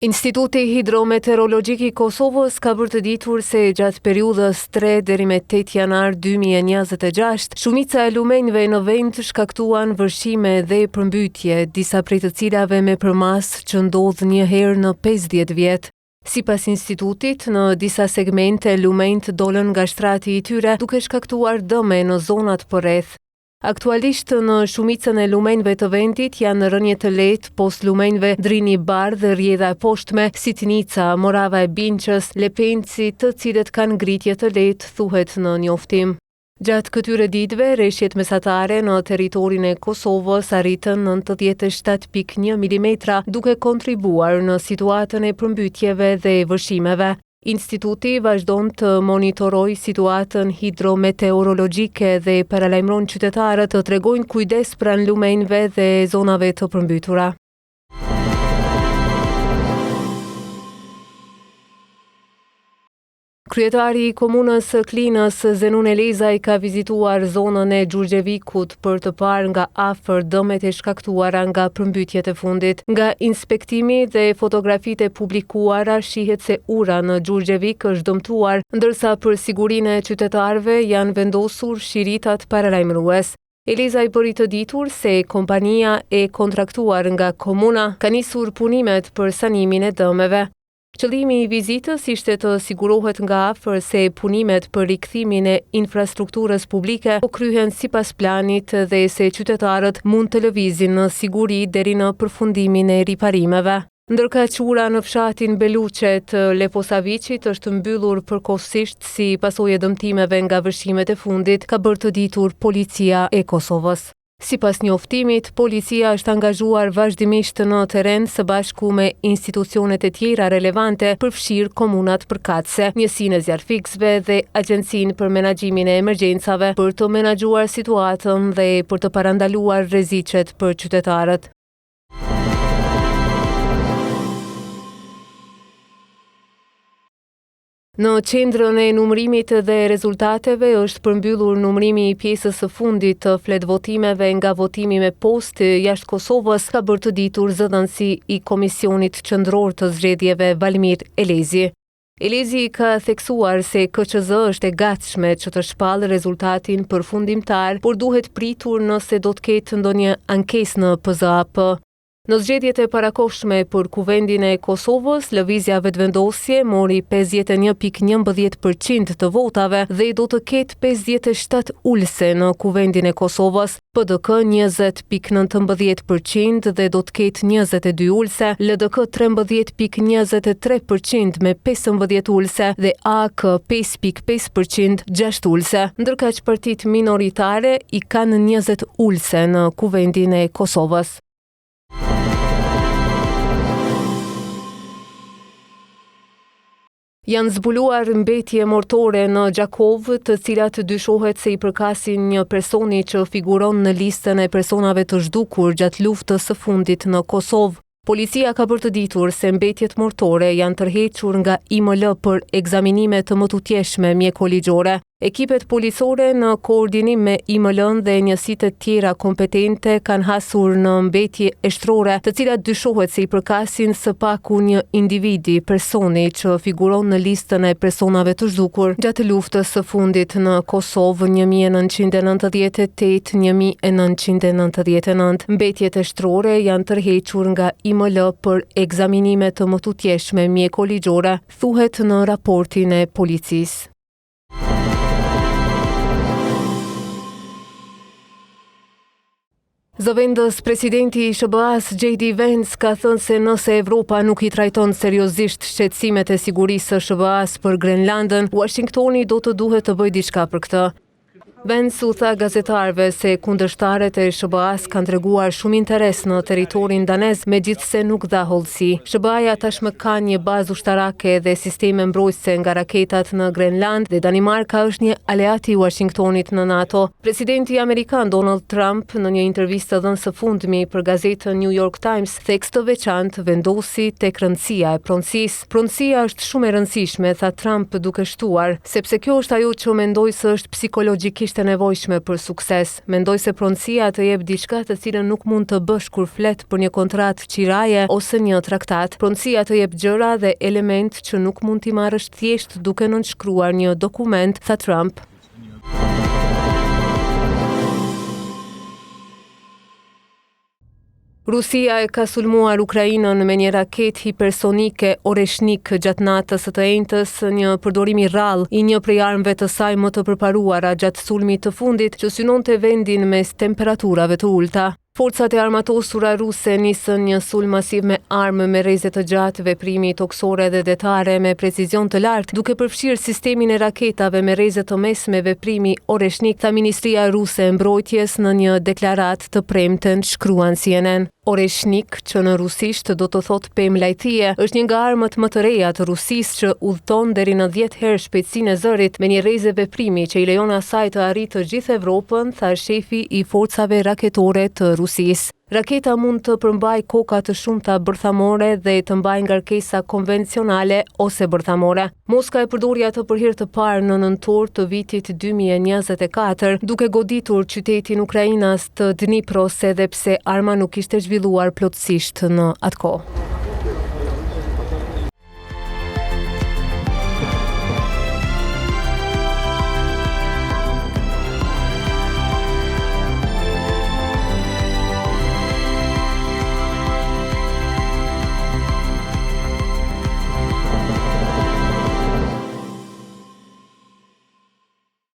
Instituti Hidrometeorologjik i Kosovës ka bërë të ditur se gjatë periudhës 3 deri me 8 janar 2026, shumica e lumenjve në vend shkaktuan vërshime dhe përmbytje, disa prej të cilave me përmas që ndodh një herë në 50 vjet. Sipas institutit, në disa segmente lumenjt dolën nga shtrati i tyre duke shkaktuar dëme në zonat përreth. Aktualisht në shumicën e lumenjve të vendit janë rënje të lehtë post lumenjve Drini Bardh, rrjedha e poshtme, Sitnica, Morava e Binqës, Lepenci, të cilët kanë ngritje të lehtë, thuhet në njoftim. Gjatë këtyre ditëve, rreshjet mesatare në territorin e Kosovës arritën 97.1 mm, duke kontribuar në situatën e përmbytjeve dhe vërshimeve. Instituti vazhdon të monitorojë situatën hidrometeorologjike dhe paralajmëron qytetarët të tregojnë kujdes pranë lumenjve dhe zonave të përmbytura. Kryetari i komunës së Klinës, Zenun Elezaj, ka vizituar zonën e Gjurgjevikut për të parë nga afër dëmet e shkaktuara nga përmbytjet e fundit. Nga inspektimi dhe fotografitë e publikuara shihet se ura në Gjurgjevik është dëmtuar, ndërsa për sigurinë e qytetarëve janë vendosur shiritat paralajmërues. Elezaj bëri të ditur se kompania e kontraktuar nga komuna ka nisur punimet për sanimin e dëmeve. Qëllimi i vizitës ishte të sigurohet nga afër se punimet për rikthimin e infrastrukturës publike po kryhen sipas planit dhe se qytetarët mund të lëvizin në siguri deri në përfundimin e riparimeve. Ndërkaq ura në fshatin Beluqe të Leposaviqit është mbyllur përkohësisht si pasojë e dëmtimeve nga vërshimet e fundit, ka bërë të ditur Policia e Kosovës. Sipas njoftimit, policia është angazhuar vazhdimisht në terren së bashku me institucionet e tjera relevante, përfshirë komunat përkatëse, njësinë e zjarfikësve dhe Agjencinë për Menaxhimin e Emergjencave për të menaxhuar situatën dhe për të parandaluar rreziqet për qytetarët. Në qendrën e numërimit dhe rezultateve është përmbyllur numërimi i pjesës së fundit të fletvotimeve nga votimi me postë jashtë Kosovës, ka bërë të ditur zëdhënësi i Komisionit Qendror të Zgjedhjeve Valmir Elezi. Elezi ka theksuar se KQZ është e gatshme që të shpallë rezultatin përfundimtar, por duhet pritur nëse do të ketë ndonjë ankesë në PZAP. Në zgjedhjet e parakohshme për Kuvendin e Kosovës, lëvizja vetëvendosje mori 51.11% të votave dhe do të ketë 57 ulse në Kuvendin e Kosovës, PDK 20.19% dhe do të ketë 22 ulse, LDK 13.23% me 15 ulse dhe AK 5.5% 6 ulse, ndërkaq partitë minoritare i kanë 20 ulse në Kuvendin e Kosovës. Janë zbuluar mbetje mortore në Gjakovë, të cilat dyshohet se i përkasin një personi që figuron në listën e personave të zhdukur gjatë luftës së fundit në Kosovë. Policia ka bërë të ditur se mbetjet mortore janë tërhequr nga IML për ekzaminime të mëtutjeshme mjekoligjore. Ekipet policore në koordinim me IML-n dhe njësitë tjera kompetente kanë hasur në mbetje eshtrore, të cilat dyshohet se i përkasin së paku një individi, personi që figuron në listën e personave të zhdukur gjatë luftës së fundit në Kosovë 1998-1999. Mbetjet eshtrore janë tërhequr nga IML për ekzaminime të mëtutjeshme mjekoligjore, thuhet në raportin e policisë. Zëvendës presidenti i SBA-s JD Vance ka thënë se nëse Evropa nuk i trajton seriozisht shqetësimet e sigurisë së SBA-s për Grenlandën, Washingtoni do të duhet të bëjë diçka për këtë. Vance u tha gazetarëve se kundërshtarët e SBA-s kanë treguar shumë interes në territorin danez, megjithse nuk dha hollësi. SBA-ja tashmë ka një bazë ushtarake dhe sisteme mbrojtëse nga raketat në Grenland dhe Danimarka është një aleat i Washingtonit në NATO. Presidenti amerikan Donald Trump në një intervistë dhënë së fundmi për gazetën New York Times tekst të veçantë vendosi tek rëndësia e pronësisë. Pronësia është shumë e rëndësishme, tha Trump duke shtuar, sepse kjo është ajo që mendoj se është psikologjikisht ishte nevojshme për sukses. Mendoj se pronësia të jep diçka të cilën nuk mund të bësh kur flet për një kontratë qiraje ose një traktat. Pronësia të jep gjëra dhe element që nuk mund t'i marrësh thjesht duke nënshkruar një dokument, tha Trump. Rusia e ka sulmuar Ukrainën me një raketë hipersonike Oreshnik gjatë natës së të enjtës, një përdorim i rrallë i një prej armëve të saj më të përparuara gjatë sulmit të fundit që synonte vendin mes temperaturave të ulta. Forcat e armatosura ruse nisën një sulm masiv me armë me rreze të gjatë, veprimi toksore dhe detare me precizion të lartë, duke përfshirë sistemin e raketave me rreze të mesme veprimi Oreshnik, tha Ministria Ruse e Mbrojtjes në një deklaratë të premten, shkruan CNN. Oreshnik, që në rusisht do të thotë pemë lajthie, është një nga armët më të reja të Rusisë që udhton deri në 10 herë shpejtësinë e zërit me një rreze veprimi që i lejon asaj të arrijë të gjithë Evropën, tha shefi i forcave raketore të Rusisë. Raketa mund të përmbajë koka të shumta bërthamore dhe të mbajë ngarkesa konvencionale ose bërthamore. Moska e përdori atë për herë të parë në nëntor të vitit 2024, duke goditur qytetin ukrainas të Dnipros edhe pse arma nuk ishte zhvilluar plotësisht në atë kohë.